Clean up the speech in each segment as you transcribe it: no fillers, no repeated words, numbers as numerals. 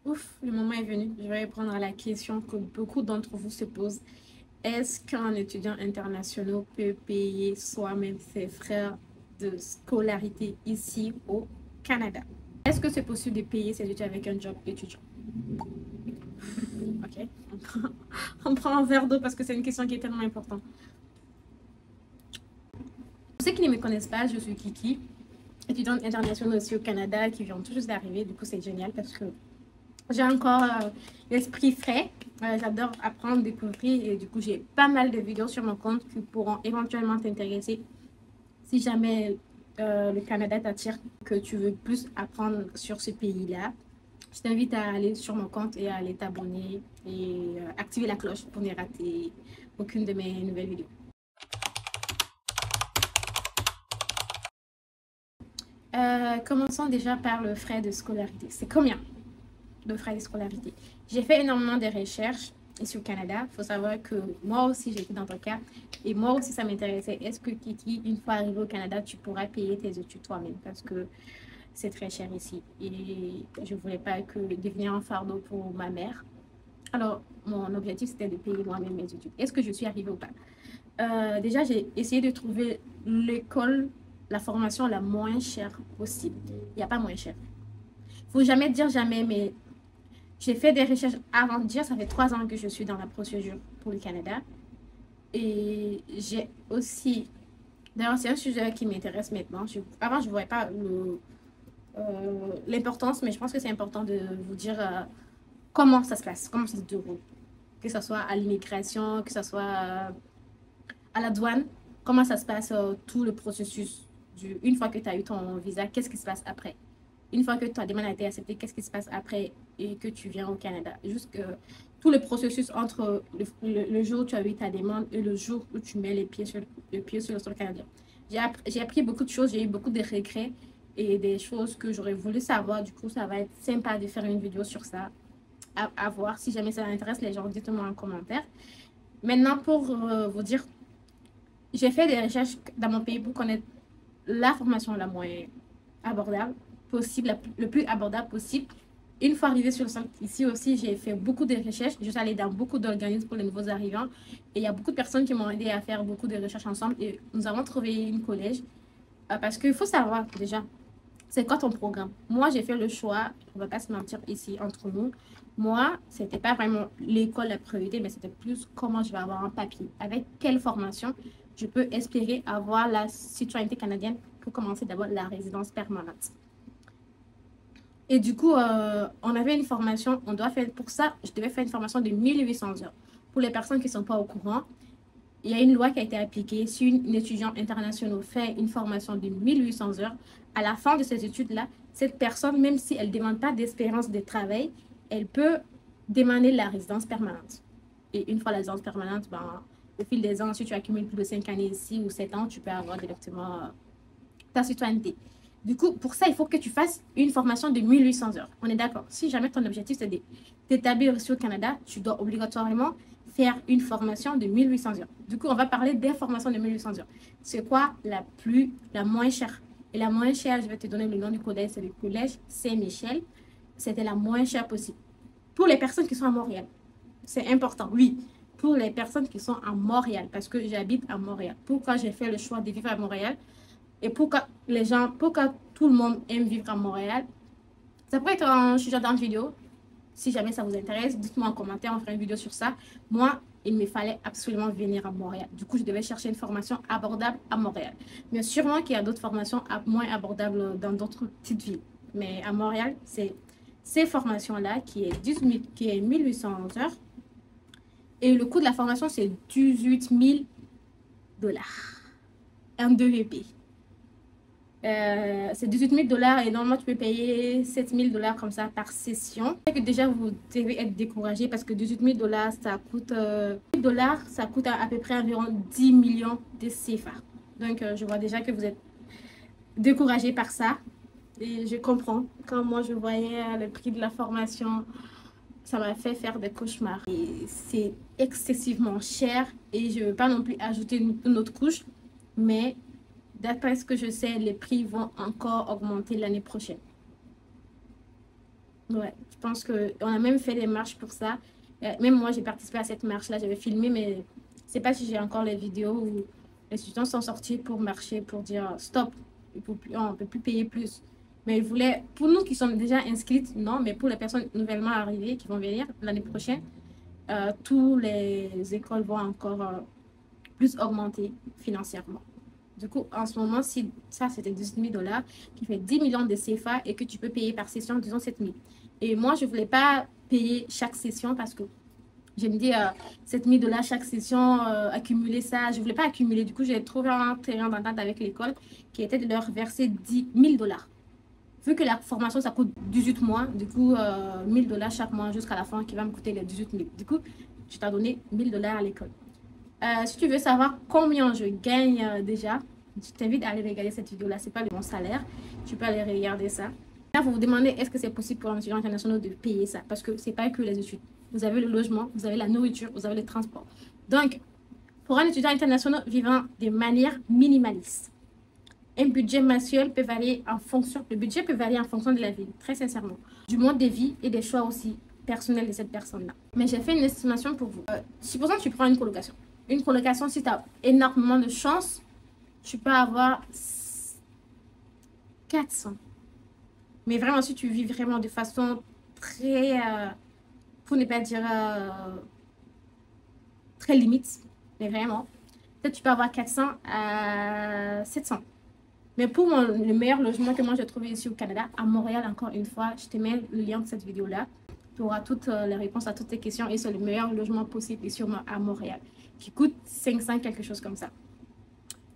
Ouf, le moment est venu. Je vais répondre à la question que beaucoup d'entre vous se posent. Est-ce qu'un étudiant international peut payer soi-même ses frais de scolarité ici au Canada? Est-ce que c'est possible de payer ses études avec un job étudiant? Ok, on prend un verre d'eau parce que c'est une question qui est tellement importante. Pour ceux qui ne me connaissent pas, je suis Kiki, étudiante internationale aussi au Canada qui vient tout juste d'arriver. Du coup, c'est génial parce que j'ai encore l'esprit frais. J'adore apprendre, découvrir et du coup, j'ai pas mal de vidéos sur mon compte qui pourront éventuellement t'intéresser si jamais le Canada t'attire, que tu veux plus apprendre sur ce pays-là. Je t'invite à aller sur mon compte et à aller t'abonner et activer la cloche pour ne rater aucune de mes nouvelles vidéos. Commençons déjà par le frais de scolarité. C'est combien de frais de scolarité? J'ai fait énormément de recherches ici au Canada. Il faut savoir que moi aussi, j'ai été dans ton cas. Et moi aussi, ça m'intéressait. Est-ce que Kiki, une fois arrivé au Canada, tu pourras payer tes études toi-même? Parce que c'est très cher ici. Et je ne voulais pas que devenir un fardeau pour ma mère. Alors, mon objectif, c'était de payer moi-même mes études. Est-ce que je suis arrivée ou pas? Déjà, j'ai essayé de trouver l'école, la formation la moins chère possible. Il n'y a pas moins cher. Il ne faut jamais dire jamais, mais j'ai fait des recherches avant de dire, ça fait 3 ans que je suis dans la procédure pour le Canada. Et j'ai aussi, d'ailleurs, c'est un sujet qui m'intéresse maintenant. Avant, je ne voyais pas l'importance, mais je pense que c'est important de vous dire comment ça se passe, comment ça se déroule. Que ce soit à l'immigration, que ce soit à la douane, comment ça se passe, tout le processus. Une fois que tu as eu ton visa, qu'est-ce qui se passe après? Une fois que ta demande a été acceptée, qu'est-ce qui se passe après et que tu viens au Canada? Juste que tout le processus entre le jour où tu as eu ta demande et le jour où tu mets les pieds sur le sol canadien. J'ai appris beaucoup de choses, j'ai eu beaucoup de regrets et des choses que j'aurais voulu savoir. Du coup, ça va être sympa de faire une vidéo sur ça, à voir. Si jamais ça intéresse les gens, dites-moi en commentaire. Maintenant, pour vous dire, j'ai fait des recherches dans mon pays pour connaître la formation la moins abordable possible, le plus abordable possible. Une fois arrivée sur le centre, ici aussi, j'ai fait beaucoup de recherches. Je suis allée dans beaucoup d'organismes pour les nouveaux arrivants. Et il y a beaucoup de personnes qui m'ont aidé à faire beaucoup de recherches ensemble. Et nous avons trouvé une collège. Parce qu'il faut savoir déjà, c'est quoi ton programme? Moi, j'ai fait le choix, on ne va pas se mentir ici entre nous. Moi, ce n'était pas vraiment l'école la priorité, mais c'était plus comment je vais avoir un papier. Avec quelle formation je peux espérer avoir la citoyenneté canadienne pour commencer d'abord la résidence permanente. Et du coup, on avait une formation, on doit faire, pour ça, je devais faire une formation de 1800 heures. Pour les personnes qui ne sont pas au courant, il y a une loi qui a été appliquée. Si une étudiante internationale fait une formation de 1800 heures, à la fin de ces études-là, cette personne, même si elle ne demande pas d'espérance de travail, elle peut demander la résidence permanente. Et une fois la résidence permanente, ben, au fil des ans, si tu accumules plus de 5 années ici ou 7 ans, tu peux avoir directement ta citoyenneté. Du coup, pour ça, il faut que tu fasses une formation de 1800 heures. On est d'accord. Si jamais ton objectif, c'est d'établir ici au Canada, tu dois obligatoirement faire une formation de 1800 heures. Du coup, on va parler des formations de 1800 heures. C'est quoi la moins chère? Et la moins chère, je vais te donner le nom du collège, c'est le collège Saint-Michel. C'était la moins chère possible. Pour les personnes qui sont à Montréal, c'est important, oui. Pour les personnes qui sont à Montréal, parce que j'habite à Montréal. Pourquoi j'ai fait le choix de vivre à Montréal? Et pourquoi tout le monde aime vivre à Montréal? Ça pourrait être un sujet dans une vidéo. Si jamais ça vous intéresse, dites-moi en commentaire, on fera une vidéo sur ça. Moi, il me fallait absolument venir à Montréal. Du coup, je devais chercher une formation abordable à Montréal. Mais sûrement qu'il y a d'autres formations moins abordables dans d'autres petites villes. Mais à Montréal, c'est ces formations-là qui est 1800 heures. Et le coût de la formation, c'est 18 000 dollars. Un 2VP. C'est 18 000 dollars et normalement tu peux payer 7 000 dollars comme ça par session. Que déjà vous devez être découragé parce que 18 000 dollars ça coûte ça coûte à peu près environ 10 millions de CFA. Donc je vois déjà que vous êtes découragé par ça et je comprends. Quand moi je voyais le prix de la formation, ça m'a fait faire des cauchemars. Et c'est excessivement cher et je ne veux pas non plus ajouter une autre couche, mais d'après ce que je sais, les prix vont encore augmenter l'année prochaine. Ouais, je pense qu'on a même fait des marches pour ça. Même moi, j'ai participé à cette marche-là. J'avais filmé, mais je sais pas si j'ai encore les vidéos où les étudiants sont sortis pour marcher, pour dire stop, on ne peut plus payer plus. Mais ils voulaient, pour nous qui sommes déjà inscrites, non, mais pour les personnes nouvellement arrivées qui vont venir l'année prochaine, tous les écoles vont encore plus augmenter financièrement. Du coup, en ce moment, si ça c'était 18 000 dollars, qui fait 10 millions de CFA et que tu peux payer par session, disons 7 000. Et moi, je ne voulais pas payer chaque session parce que je me dis 7 000 dollars chaque session, accumuler ça. Je ne voulais pas accumuler. Du coup, j'ai trouvé un terrain d'entente avec l'école qui était de leur verser 10 000 dollars. Vu que la formation, ça coûte 18 mois, du coup, 1000 dollars chaque mois jusqu'à la fin qui va me coûter les 18 000. Du coup, tu t'as donné 1000 dollars à l'école. Si tu veux savoir combien je gagne déjà, je t'invite à aller regarder cette vidéo-là. Ce n'est pas mon salaire. Tu peux aller regarder ça. Là, vous vous demandez est-ce que c'est possible pour un étudiant international de payer ça? Parce que ce n'est pas que les études. Vous avez le logement, vous avez la nourriture, vous avez le transport. Donc, pour un étudiant international vivant de manière minimaliste, un budget mensuel peut varier en fonction, le budget peut varier en fonction de la vie, très sincèrement, du mode de vie et des choix aussi personnels de cette personne-là. Mais j'ai fait une estimation pour vous. Supposons que tu prends une colocation. Une colocation, si tu as énormément de chance, tu peux avoir 400. Mais vraiment, si tu vis vraiment de façon très, pour ne pas dire très limite, mais vraiment, peut-être tu peux avoir 400 à 700. Mais pour le meilleur logement que moi j'ai trouvé ici au Canada, à Montréal, encore une fois, je te mets le lien de cette vidéo-là. Tu auras toutes les réponses à toutes tes questions et c'est le meilleur logement possible ici à Montréal, qui coûte 500 quelque chose comme ça.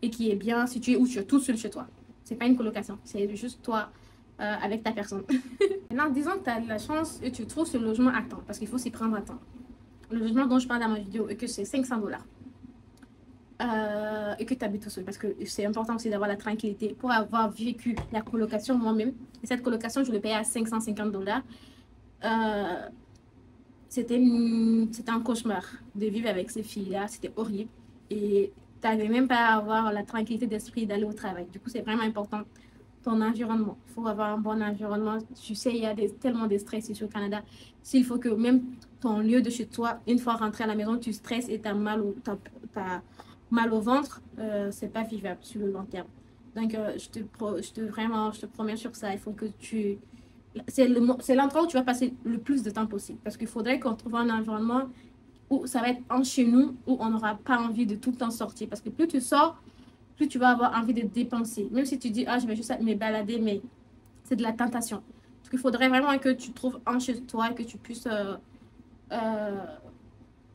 Et qui est bien situé où tu es tout seul chez toi. C'est pas une colocation, c'est juste toi avec ta personne. Maintenant, disons que tu as de la chance et tu trouves ce logement à temps, parce qu'il faut s'y prendre à temps. Le logement dont je parle dans ma vidéo et que c'est 500 dollars. Et que tu habites tout seul parce que c'est important aussi d'avoir la tranquillité pour avoir vécu la colocation moi-même. Et cette colocation, je l'ai payée à 550 dollars. C'était un cauchemar de vivre avec ces filles-là. C'était horrible. Et tu n'avais même pas à avoir la tranquillité d'esprit d'aller au travail. Du coup, c'est vraiment important ton environnement. Il faut avoir un bon environnement. Tu sais, il y a tellement de stress ici au Canada. S'il faut que même ton lieu de chez toi, une fois rentré à la maison, tu stresses et tu as mal au ventre, c'est pas vivable sur le long terme. Donc, je te promets sur ça. Il faut que tu... C'est l'endroit où tu vas passer le plus de temps possible. Parce qu'il faudrait qu'on trouve un environnement où ça va être en chez nous, où on n'aura pas envie de tout le temps sortir. Parce que plus tu sors, plus tu vas avoir envie de dépenser. Même si tu dis, ah, je vais juste me balader, mais c'est de la tentation. Donc, il faudrait vraiment que tu trouves en chez toi, que tu puisses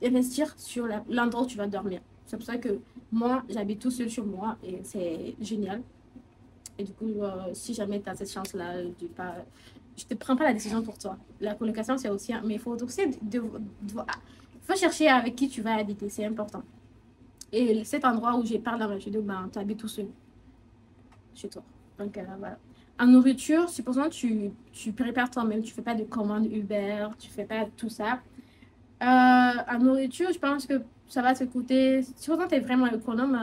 investir sur l'endroit où tu vas dormir. C'est pour ça que moi, j'habite tout seul chez moi et c'est génial. Et du coup, si jamais tu as cette chance-là, je ne te prends pas la décision pour toi. La colocation, c'est aussi... Mais il faut aussi... faut chercher avec qui tu vas habiter, c'est important. Et cet endroit où je parle dans ma vidéo, ben, tu habites tout seul chez toi. Donc, voilà. En nourriture, supposons que tu prépares toi-même, tu ne fais pas de commande Uber, tu ne fais pas tout ça. En nourriture, je pense que ça va te coûter, supposons que tu es vraiment économe,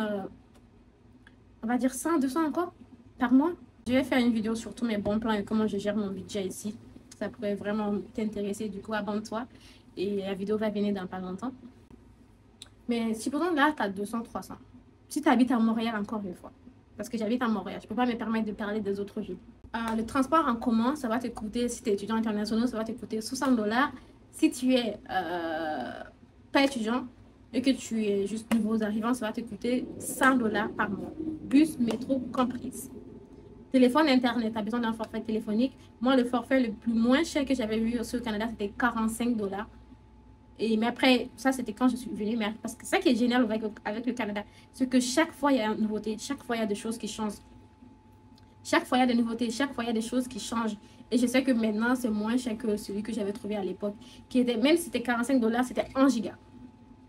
on va dire 100, 200 encore par mois. Je vais faire une vidéo sur tous mes bons plans et comment je gère mon budget ici. Ça pourrait vraiment t'intéresser, du coup, abonne-toi. Et la vidéo va venir dans pas longtemps. Mais supposons là, tu as 200, 300. Si tu habites à Montréal, encore une fois, parce que j'habite à Montréal, je ne peux pas me permettre de parler des autres villes. Le transport en commun, ça va te coûter, si tu es étudiant international, ça va te coûter 60 dollars. Si tu es pas étudiant et que tu es juste nouveau arrivant, ça va te coûter 100 dollars par mois. Bus, métro comprise. Téléphone, internet, tu as besoin d'un forfait téléphonique. Moi, le forfait le plus moins cher que j'avais vu aussi au Canada, c'était 45 dollars. Mais après, ça, c'était quand je suis venue. Mais parce que ça qui est génial avec le Canada, c'est que chaque fois, il y a une nouveauté. Chaque fois, il y a des choses qui changent. Chaque fois, il y a des nouveautés. Chaque fois, il y a des choses qui changent. Et je sais que maintenant, c'est moins cher que celui que j'avais trouvé à l'époque. Même si c'était 45 dollars, c'était 1 giga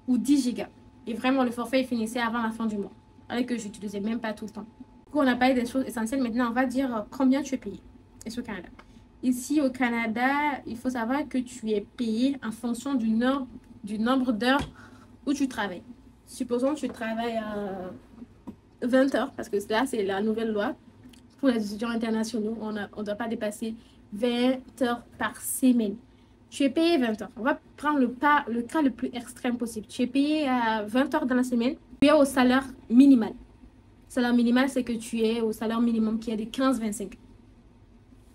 ou 10 gigas. Et vraiment, le forfait finissait avant la fin du mois. Alors que je n'utilisais même pas tout le temps. Du coup, on a parlé des choses essentielles. Maintenant, on va dire combien tu es payé. Ici au Canada. Ici au Canada, il faut savoir que tu es payé en fonction du nombre d'heures où tu travailles. Supposons que tu travailles 20 heures, parce que là, c'est la nouvelle loi. Pour les étudiants internationaux, on ne doit pas dépasser 20 heures par semaine. Tu es payé 20 heures. On va prendre le cas le plus extrême possible. Tu es payé à 20 heures dans la semaine. Tu es au salaire minimal. Salaire minimal, c'est que tu es au salaire minimum qui est de 15,25.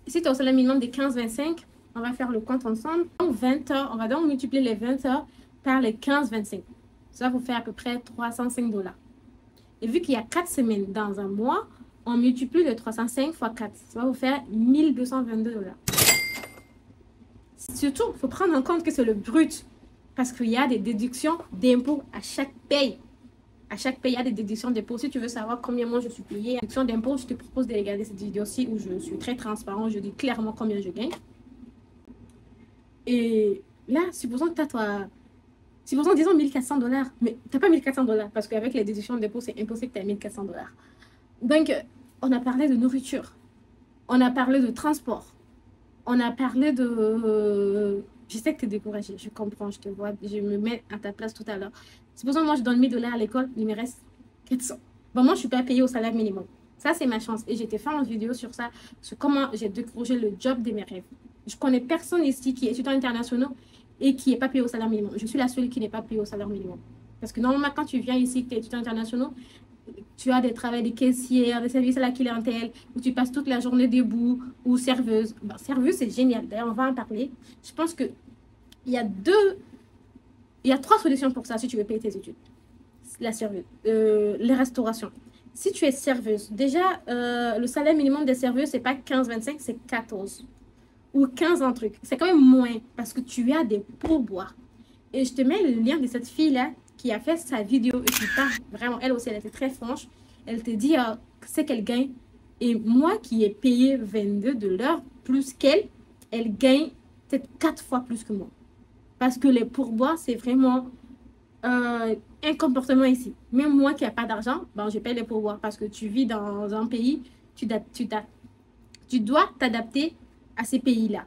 Si tu es au salaire minimum de 15,25, on va faire le compte ensemble. Donc 20 heures, on va donc multiplier les 20 heures par les 15,25. Ça vous fait à peu près 305 $. Et vu qu'il y a 4 semaines dans un mois, on multiplie le 305 fois 4. Ça va vous faire 1222 $. Surtout, il faut prendre en compte que c'est le brut. Parce qu'il y a des déductions d'impôts à chaque paye. À chaque paye, il y a des déductions d'impôts. Si tu veux savoir combien moi je suis payée, déduction d'impôts, je te propose de regarder cette vidéo-ci où je suis très transparent. Je dis clairement combien je gagne. Et là, supposons que tu as supposons, disons 1400 $. Mais tu n'as pas 1400 $ parce qu'avec les déductions d'impôts, c'est impossible que tu aies 1400 $. Donc, on a parlé de nourriture. On a parlé de transport. On a parlé de... je sais que tu es découragée, je comprends, je te vois, je me mets à ta place tout à l'heure. Supposons moi je donne 1000 $ à l'école, il me reste 400. Bon, moi je ne suis pas payée au salaire minimum. Ça, c'est ma chance. Et j'ai fait une vidéo sur ça, sur comment j'ai décroché le job de mes rêves. Je connais personne ici qui est étudiant international et qui n'est pas payé au salaire minimum. Je suis la seule qui n'est pas payée au salaire minimum. Parce que normalement, quand tu viens ici, que tu es étudiant international, tu as des travails de caissière, des services à la clientèle, où tu passes toute la journée debout, ou serveuse. Bon, serveuse, c'est génial. D'ailleurs, on va en parler. Je pense qu'il y a trois solutions pour ça si tu veux payer tes études. La serveuse, les restaurations. Si tu es serveuse, déjà, le salaire minimum des serveuses, c'est pas 15,25, c'est 14. Ou 15 en truc. C'est quand même moins parce que tu as des pourboires. Et je te mets le lien de cette fille-là qui a fait sa vidéo et qui parle vraiment, elle aussi, elle était très franche. Elle te dit c'est qu'elle gagne. Et moi qui ai payé 22 $ plus qu'elle, elle gagne peut-être 4 fois plus que moi. Parce que les pourboires, c'est vraiment un comportement ici. Même moi qui n'ai pas d'argent, ben, je paye les pourboires parce que tu vis dans un pays, tu dois t'adapter à ces pays-là.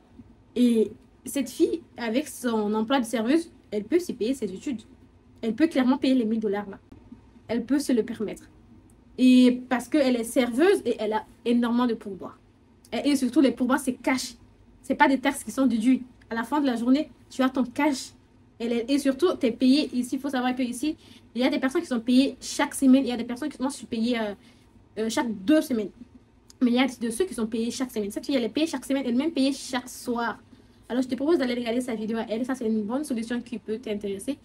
Et cette fille, avec son emploi de serveuse, elle peut s'y payer ses études. Elle peut clairement payer les 1000 $ là. Elle peut se le permettre. Et parce qu'elle est serveuse et elle a énormément de pourboires. Et surtout, les pourboires, c'est cash. Ce n'est pas des taxes qui sont déduites. À la fin de la journée, tu as ton cash. Et surtout, tu es payé ici. Il faut savoir qu'ici, il y a des personnes qui sont payées chaque semaine. Il y a des personnes qui sont payées chaque 2 semaines. Mais il y a de ceux qui sont payés chaque semaine. Cette fille, elle est payée chaque semaine, elle est même payée chaque soir. Alors, je te propose d'aller regarder sa vidéo à elle. Ça, c'est une bonne solution qui peut t'intéresser.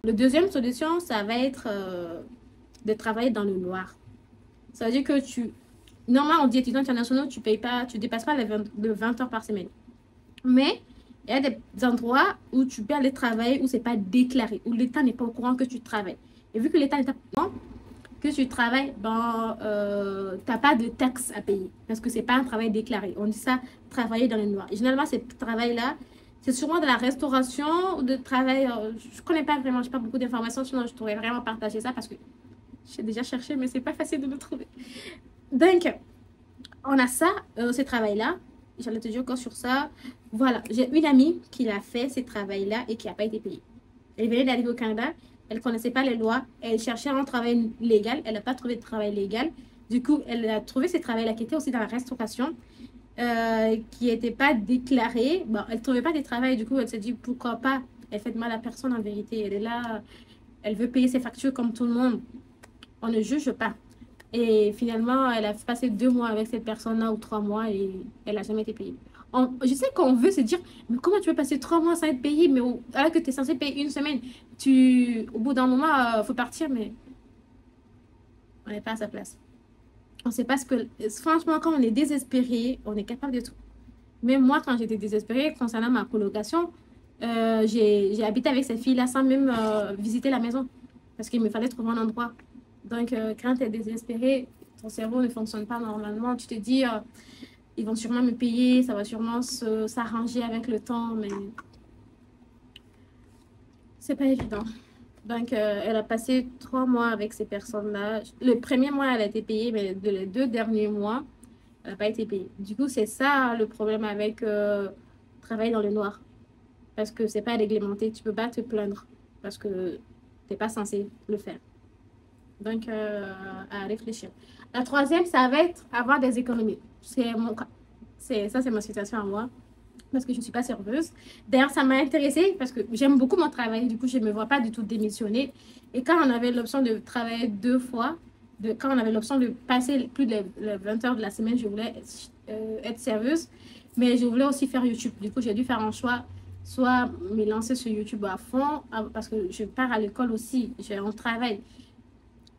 La deuxième solution, ça va être de travailler dans le noir. Ça veut dire que normalement, on dit étudiant international, tu ne dépasses pas les 20 heures par semaine. Mais il y a des endroits où tu peux aller travailler où ce n'est pas déclaré, où l'État n'est pas au courant que tu travailles. Et vu que l'État n'est pas au courant que tu travailles, ben, tu n'as pas de taxes à payer. Parce que ce n'est pas un travail déclaré. On dit ça, travailler dans le noir. Et généralement, ce travail-là, c'est sûrement de la restauration ou de travail. Je ne connais pas vraiment, je n'ai pas beaucoup d'informations, sinon je pourrais vraiment partager ça parce que j'ai déjà cherché, mais ce n'est pas facile de le trouver. Donc, on a ça, ce travail-là. J'allais te dire encore sur ça. Voilà, j'ai une amie qui a fait ce travail-là et qui n'a pas été payée. Elle venait d'arriver au Canada, elle ne connaissait pas les lois, elle cherchait un travail légal, elle n'a pas trouvé de travail légal. Du coup, elle a trouvé ce travail-là qui était aussi dans la restauration, qui n'était pas déclaré. Bon, elle ne trouvait pas de travail, du coup, elle s'est dit pourquoi pas. Elle fait de mal à personne en vérité. Elle est là, elle veut payer ses factures comme tout le monde. On ne juge pas. Et finalement, elle a passé 2 mois avec cette personne-là ou 3 mois et elle n'a jamais été payée. Je sais qu'on veut se dire, mais comment tu peux passer 3 mois sans être payé, mais alors que tu es censé payer 1 semaine, au bout d'un moment, il faut partir, mais on n'est pas à sa place. On ne sait pas ce que... Franchement, quand on est désespéré, on est capable de tout. Même moi, quand j'étais désespérée concernant ma colocation, j'ai habité avec cette fille-là sans même visiter la maison. Parce qu'il me fallait trouver un endroit. Donc, quand tu es désespéré, ton cerveau ne fonctionne pas normalement. Tu te dis, ils vont sûrement me payer, ça va sûrement s'arranger avec le temps, mais c'est pas évident. Donc, elle a passé 3 mois avec ces personnes-là. Le premier mois, elle a été payée, mais les 2 derniers mois, elle n'a pas été payée. Du coup, c'est ça le problème avec travailler dans le noir. Parce que c'est pas réglementé. Tu peux pas te plaindre parce que tu n'es pas censé le faire. Donc, à réfléchir. La troisième, ça va être avoir des économies. C'est mon cas. c'est ma situation à moi. Parce que je ne suis pas serveuse. D'ailleurs, ça m'a intéressée parce que j'aime beaucoup mon travail. Du coup, je ne me vois pas du tout démissionner. Et quand on avait l'option de travailler 2 fois, quand on avait l'option de passer plus de les 20 heures de la semaine, je voulais être serveuse. Mais je voulais aussi faire YouTube. Du coup, j'ai dû faire un choix, soit me lancer sur YouTube à fond, parce que je pars à l'école aussi, j'ai un travail.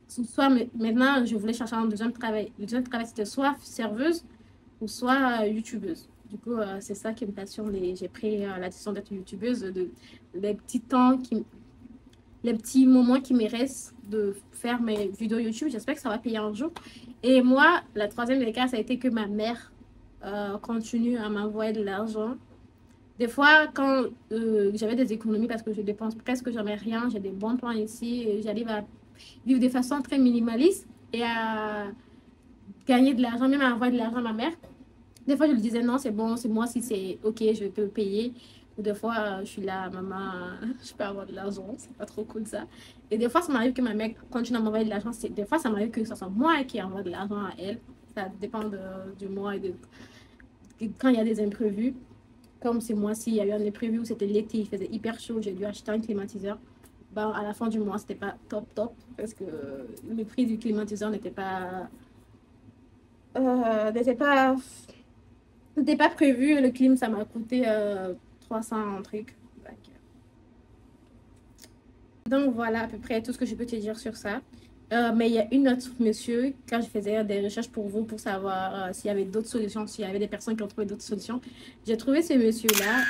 Soit maintenant, je voulais chercher un deuxième travail. Le deuxième travail, c'était soit serveuse ou soit YouTubeuse. Du coup, c'est ça qui me passionne. J'ai pris la décision d'être YouTubeuse, les petits temps, les petits moments qui me restent de faire mes vidéos YouTube. J'espère que ça va payer un jour. Et moi, la troisième des cas, ça a été que ma mère continue à m'envoyer de l'argent. Des fois, quand j'avais des économies, parce que je dépense presque jamais rien, j'ai des bons plans ici, j'arrive à vivre de façon très minimaliste et à gagner de l'argent, même à envoyer de l'argent à ma mère. Des fois, je lui disais non, c'est bon, c'est moi, si c'est ok, je peux payer. Ou des fois, je suis là, maman, je peux avoir de l'argent, c'est pas trop cool ça. Et des fois, ça m'arrive que ma mère continue à m'envoyer de l'argent. Des fois, ça m'arrive que ce soit moi qui envoie de l'argent à elle. Ça dépend du mois et de quand il y a des imprévus. Comme ce mois-ci, il y a eu un imprévu où c'était l'été, il faisait hyper chaud, j'ai dû acheter un climatiseur. Ben, à la fin du mois, c'était pas top parce que le prix du climatiseur n'était pas c'était pas prévu. Le clim, ça m'a coûté 300 trucs. Donc voilà à peu près tout ce que je peux te dire sur ça. Mais il y a une autre monsieur, quand je faisais des recherches pour vous, pour savoir s'il y avait d'autres solutions, s'il y avait des personnes qui ont trouvé d'autres solutions, j'ai trouvé ce monsieur-là.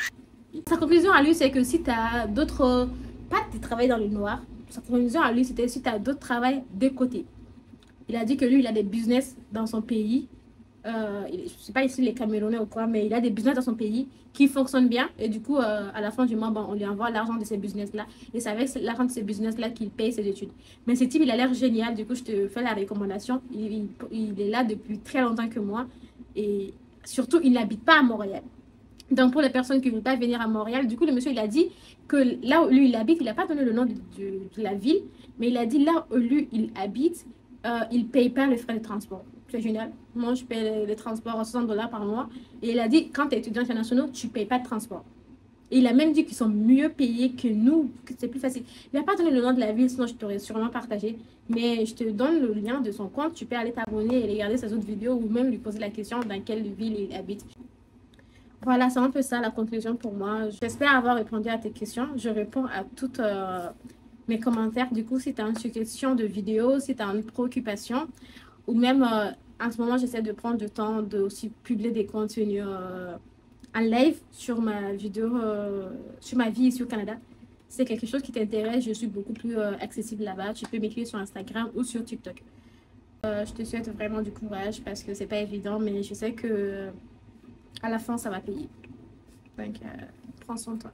Sa conclusion à lui, c'est que si tu as d'autres, pas de travail dans le noir, sa conclusion à lui, c'était si tu as d'autres travails de côté. Il a dit que lui, il a des business dans son pays. Je ne sais pas ici les Camerounais ou quoi, mais il a des business dans son pays qui fonctionnent bien. Et du coup, à la fin du mois, bon, on lui envoie l'argent de ces business-là. Et c'est avec l'argent de ces business-là qu'il paye ses études. Mais ce type, il a l'air génial. Du coup, je te fais la recommandation. Il est là depuis très longtemps que moi. Et surtout, il n'habite pas à Montréal. Donc, pour les personnes qui ne veulent pas venir à Montréal, du coup, le monsieur, il a dit que là où lui, il habite, il n'a pas donné le nom de la ville, mais il a dit là où lui, il habite, il ne paye pas les frais de transport. C'est génial. Moi, je paye les transports à 60 dollars par mois. Et il a dit, quand tu es étudiant international, tu ne payes pas de transport. Et il a même dit qu'ils sont mieux payés que nous, que c'est plus facile. Il n'a pas donné le nom de la ville, sinon je t'aurais sûrement partagé. Mais je te donne le lien de son compte. Tu peux aller t'abonner et regarder ses autres vidéos ou même lui poser la question dans quelle ville il habite. Voilà, c'est un peu ça la conclusion pour moi. J'espère avoir répondu à tes questions. Je réponds à toutes mes commentaires. Du coup, si tu as une suggestion de vidéo, si tu as une préoccupation, ou même en ce moment, j'essaie de prendre le temps de aussi publier des contenus en live sur ma vidéo, sur ma vie ici au Canada. Si c'est quelque chose qui t'intéresse, je suis beaucoup plus accessible là-bas. Tu peux m'écrire sur Instagram ou sur TikTok. Je te souhaite vraiment du courage parce que c'est pas évident, mais je sais que à la fin, ça va payer. Donc, prends soin de toi.